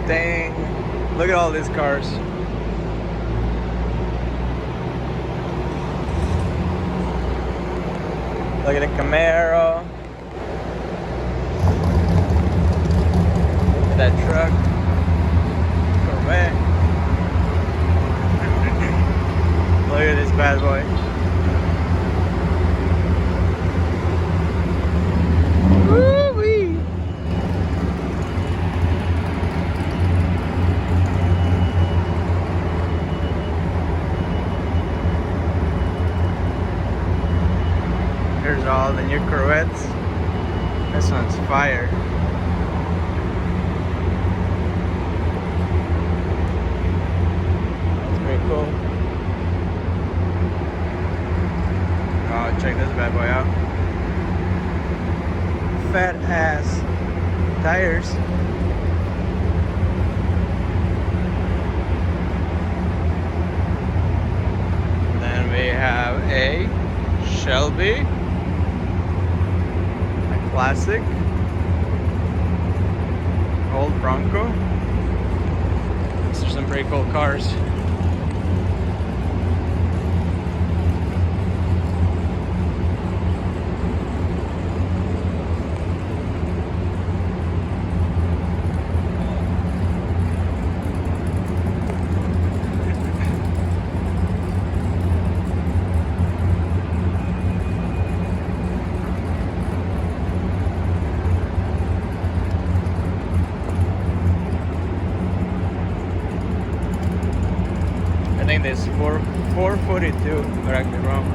Dang. Look at all these cars. Look at the Camaro. Look at that truck. Corvette. Look at this bad boy. Woo-wee. Here's all the new Corvettes. This one's fire. That's pretty cool. Oh, check this bad boy out. Fat ass tires. Then we have a Shelby. Classic old Bronco. These are some pretty cool cars. I think this 442, correct me wrong.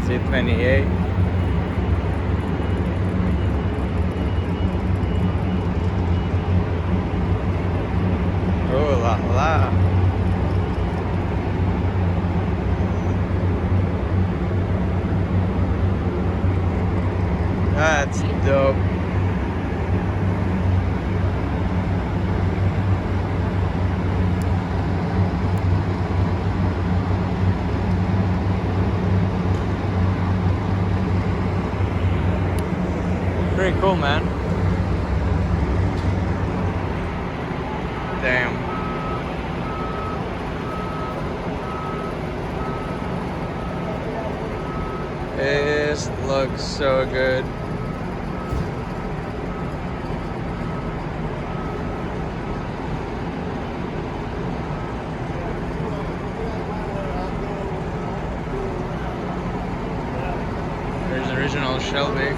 C28. Oh la la. That's dope. Pretty cool, man. Damn. This looks so good. There's the original Shelby.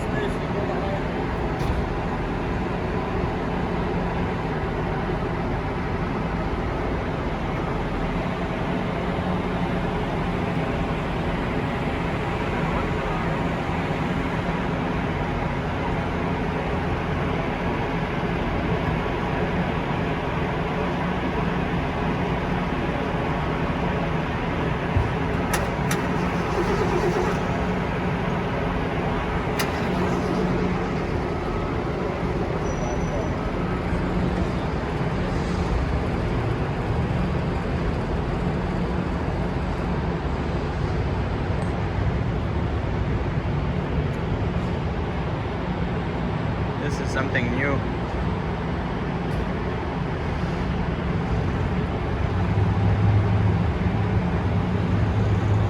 This is something new.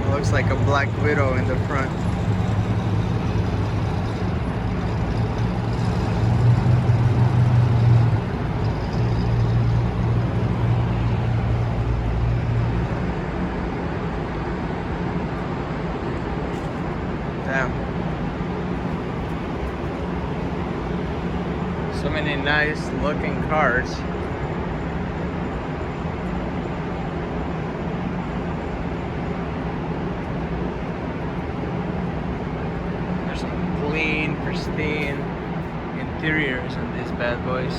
It looks like a Black Widow in the front. Damn. So many nice looking cars. There's some clean, pristine interiors on these bad boys.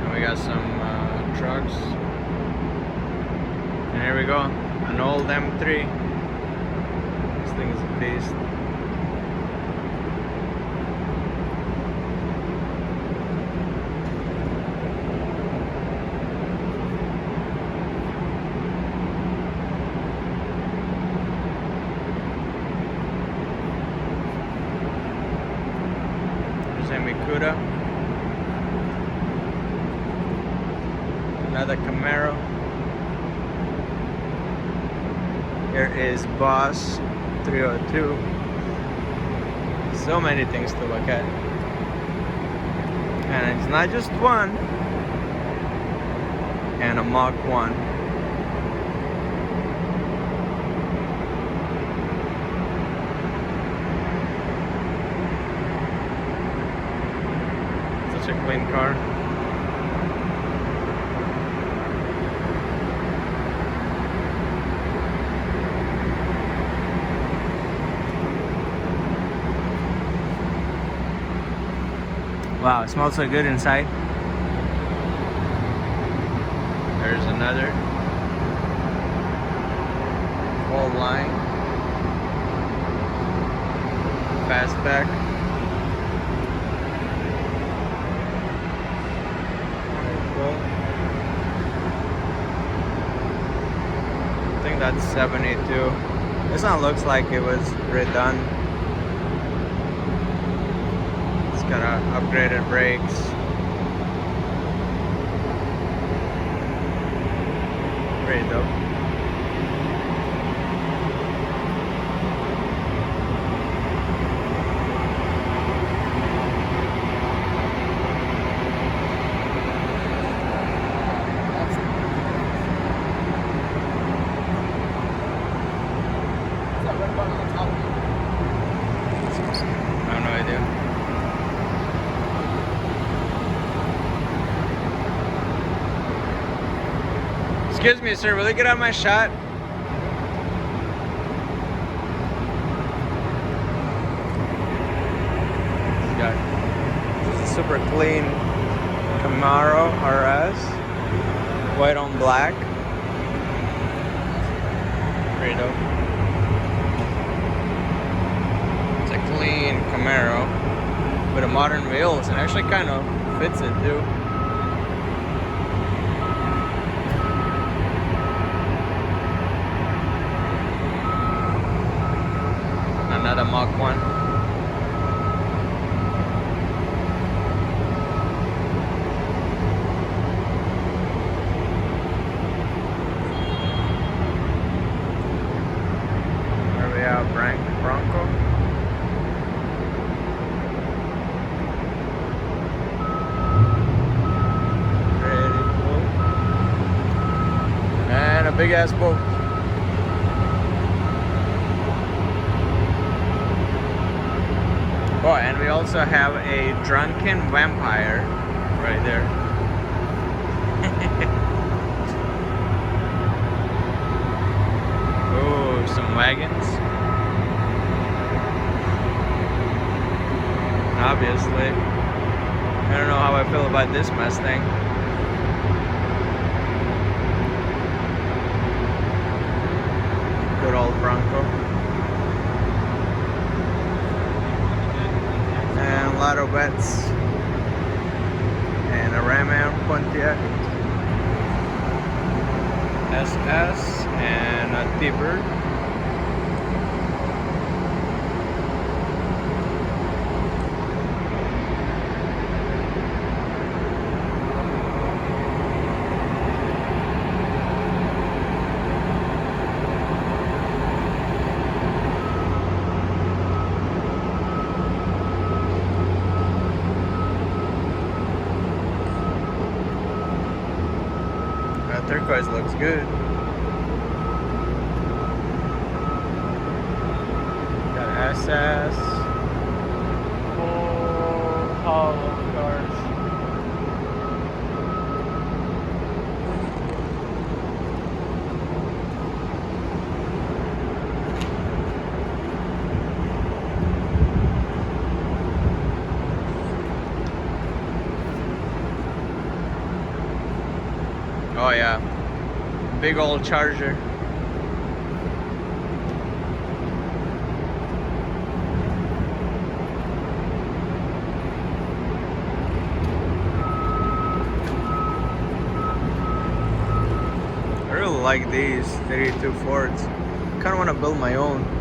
And we got some trucks. And here we go. An old M3. This thing is a beast. There's a Mikuta. Another Camaro. Here is Boss 302. So many things to look at. And it's not just one. And a Mach 1. Such a clean car. Wow, it smells so good inside. There's another full line fastback. Cool. I think that's 72. This one looks like it was redone. Got upgraded brakes. Pretty dope. I have no idea. Excuse me, sir, will you get on my shot? This is a super clean Camaro RS. White on black. Pretty dope. It's a clean Camaro with a modern wheels, and actually kind of fits it too. Another Mach 1. Where we have Bronco. Pretty cool. And a big ass boat. Oh, and we also have a drunken vampire right there. Oh, some wagons. Obviously. I don't know how I feel about this Mustang. Good old Bronco. A lot of bets and a Ram Pontiac SS and a T-Bird. Turquoise looks good. Got SS. Full haul of cars. Oh yeah, big old Charger. like these 32 Fords. Kind of want to build my own.